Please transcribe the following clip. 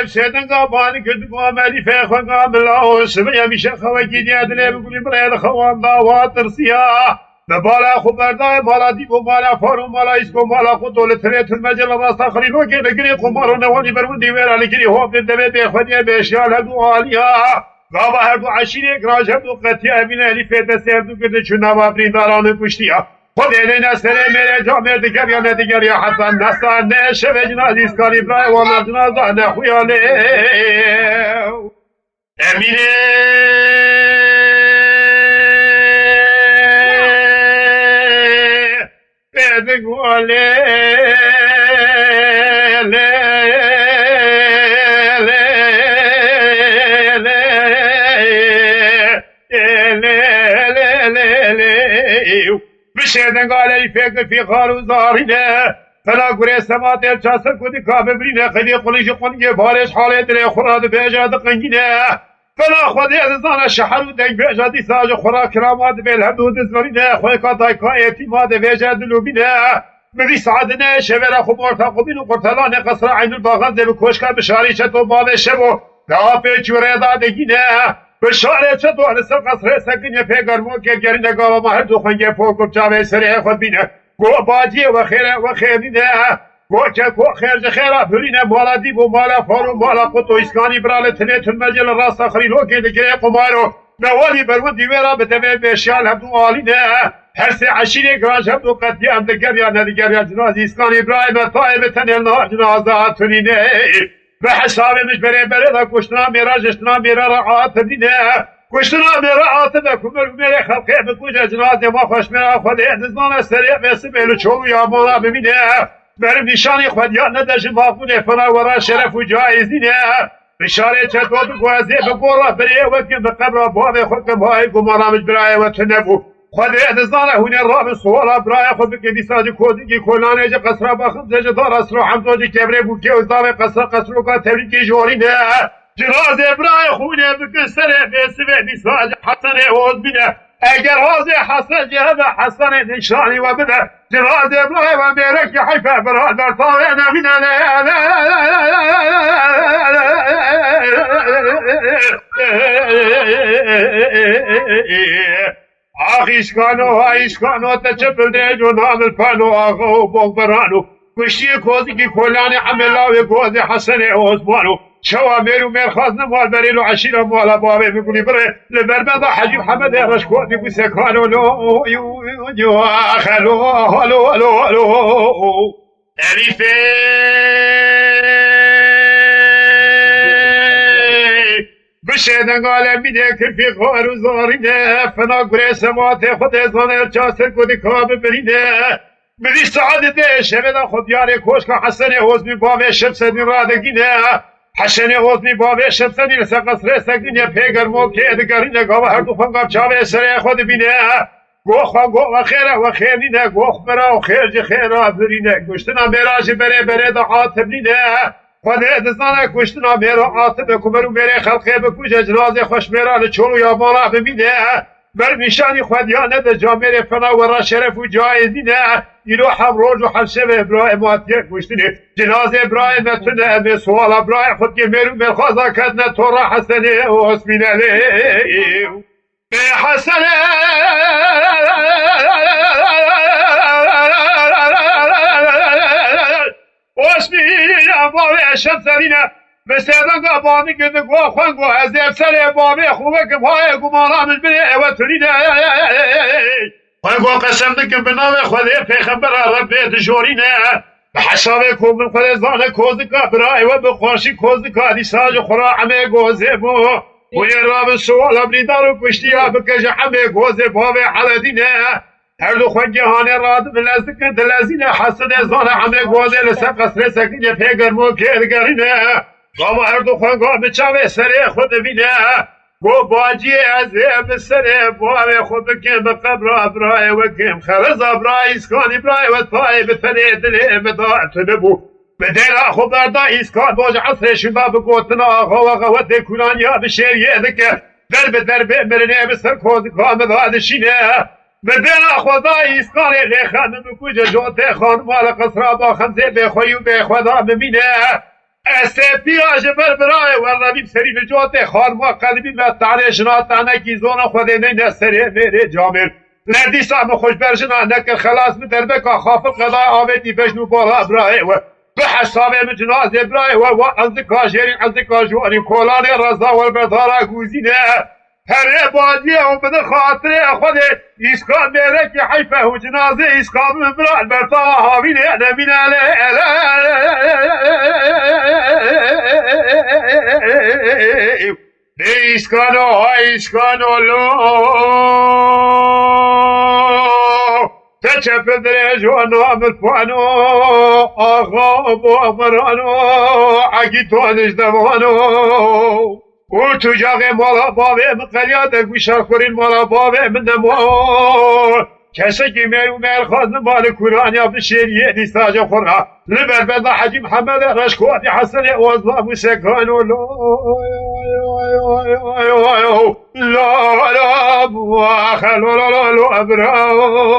سيدنا قاباني كنت قامالي فيخوان قابل سبيا مشا خواكي ديادنا بقولي بريد خوان داوات ترسيا ببالا خبرداء مالا ديبو مالا فارو مالا اسكو مالا خطول تريت المجل راستا خليلو كي لكني قمارو نواني برمون ديويرا لكني هو بدمي بيخواني بيشيال هدو آليا قابا هردو عشيري اقراج هردو قتي امين اهلي فيتا سيردو كده چونا وابرين دارانو پشتيا خود اینا سره میره جامعه دیگر یا نه دیگر یا حتی نستان نشه و جنازیز کاری برای والا جنازه نخویاله امینه بدگوله بشيدن قال لي فيك في خالو زارينه فلا قري سمات الجاسر كودي كابرينه خلي قليش قنجي بارش حالي دري خراد بيجاد قنجينه فلا خدي زان شحر ودك بيجاد ساج خرا كرامات بالحدود زارينه خوي كاتاي كايتي ما بيجاد لوبينه بدي سعدنا شبر خمر تقبين قرطلان قصر عين الباغان ذي بكوشكا بشاري شتو باب شبو لا بيجوري دادگينه بشاره چطور سر قصر سکنی پیگر مو که گرینه گاوا ما هر دو خنگه پوکر چاوه سره خود بینه گو بادیه و خیره و خیرینه گو که کو خیرج خیره برینه مالا دیب و مالا فارو مالا قطو اسکانی براله تنه تن مجل راستا خریلو که دگره قمارو نوالی برون دیویرا بتوه بشیال هم دو آلینه هر سه عشیره گراج هم دو قدی هم دگر یا ندگر یا جناز اسکانی برای طایب تنه نا جنازه تنینه به حسابش بره دا کشتنا میرا جشتنا میرا رعات بینه کشتنا میرا عاطبه کمر میره خلقه بکوش جنازه ما خوش میرا خود اعتزمان سریع بیسی بیلو چولو یا مولا ببینه برم نشانی خود یا ندش مافونه فنا ورا شرف و جایزینه بشاره چطور بگوازه بگورا بره وکن بقبر باب خود کم های گمارامش برای و تنبو خود اعتزانه هونه راب سوالا برای خود بکن دیساجی کودی کلانه جه قصرا بخم زجه دار اسرو حمدو جه کبره بوکه ازدام قصرو که تبریکی جورینه جنازه برای خونه بکن سره بیسوه دیساج حسن اوز بینه اگر حاضر حسن جهد حسن نشانی و بده جنازه برای و بیرک حیفه برای برطاوه نمینه آخیشکانو تا چپل دیجو نامل پانو آقا و بغبرانو کشتی کوزی که کلانی عملاوی گوزی حسن عثمانو شوا میرو مرخواز نمال بریلو عشیر مالا بابه بگونی بره لبربدا حجیب حمد رشکوتی بسکانو لو یو آخلو هلو عریفه بشیدن قال میده که فی خارو زارینه فنا گره سمات خود ازان ارچاسر کدی کاب برینه بدی سعادت شبدا خود یاره کوش که حسن حزمی باوه شبسدی رادگینه حسن حزمی باوه شبسدی لسا قصر سگینه پیگر موکه ادگرینه گاوه هر دو خانگاب چاوه سره خود بینه گوخ و خیره و خیرینه گوخ برا و خیرج خیره برینه گشتنا میراج بره دا عاطب نینه خود دزانه کشتنا میرا عاطب کمرو میره خلقه بکوش جنازه خوش میرا چولو یا بالا ببینه بر نشانی خود یا نده جا میره فنا ورا شرف و جایزینه اینو هم روز و هم شب ابراهیم آتیه کشتنه جنازه ابراهیم نتونه به سوال ابراهیم خود که میرو مرخوازا کدنه تو را حسنه و حسمینه به حسنه اسمینه بابه شمسرینه به سیدان قبانی که دگو خوانگو از افسر بابه خوبه که پای گمانامش بره اوترینه خوانگو قسم دکن به نام خوده پیغمبر رب دجورینه به حساب کومن خود زانه کوزدکا برای و بخواشی کوزدکا دیساج خورا همه گوزه بو و یه راب سوال ابریدارو کشتی ها بکش همه گوزه بابه حلدینه هر دو خوان جهان راد بلزدکن دلزینه حسد زانه همه گوزه لسه قصر سکنه پیگر مو که ادگرینه گاما هر دو خوان گاه بچاوه سره خود بینه گو باجی از بسر باب خود بکن بقبر ابرای وکم خرز ابرای اسکان ابرای و طای بتره دل بدات ببو بدل خو بردا اسکان باج عصر شباب گوتنا آقا و قوت کنان یا بشریه دکه درب مرنه بسر کوز کام داد شینه بدل خدا اسکان لخان بکوج جوت خان مال قصرا با خمزه بخوی و بخدا ببینه استپیاج برای ورنبی سری به جوت خانما قلبی و تعریشنا تانکی زون خود نه سری میره جامل لدی سام خوش برجنا نکر خلاص در بکا خاف قضا آبتی بجنو بالا برای و به حساب مجناز برای و ازدکا جرین ازدکا جوانی کولان رضا و بدارا گوزینه هر بادی و بده خاطر خود اسکان میره که حیفه و جنازه اسکان برای برطا هاوینه نمین اسکانو لو تچه پدر جوانو امرفانو آقا با امرانو اگی تو نجدوانو او تو جاغ مالا بابه مقلیات گوشار خورین مالا بابه من نمو کسی که میو میل خواهد مال کرانی بشیریه دیستاج خورا لبر بدا حجی محمد رشکوات حسن اوزلام و سکانو لا ابراي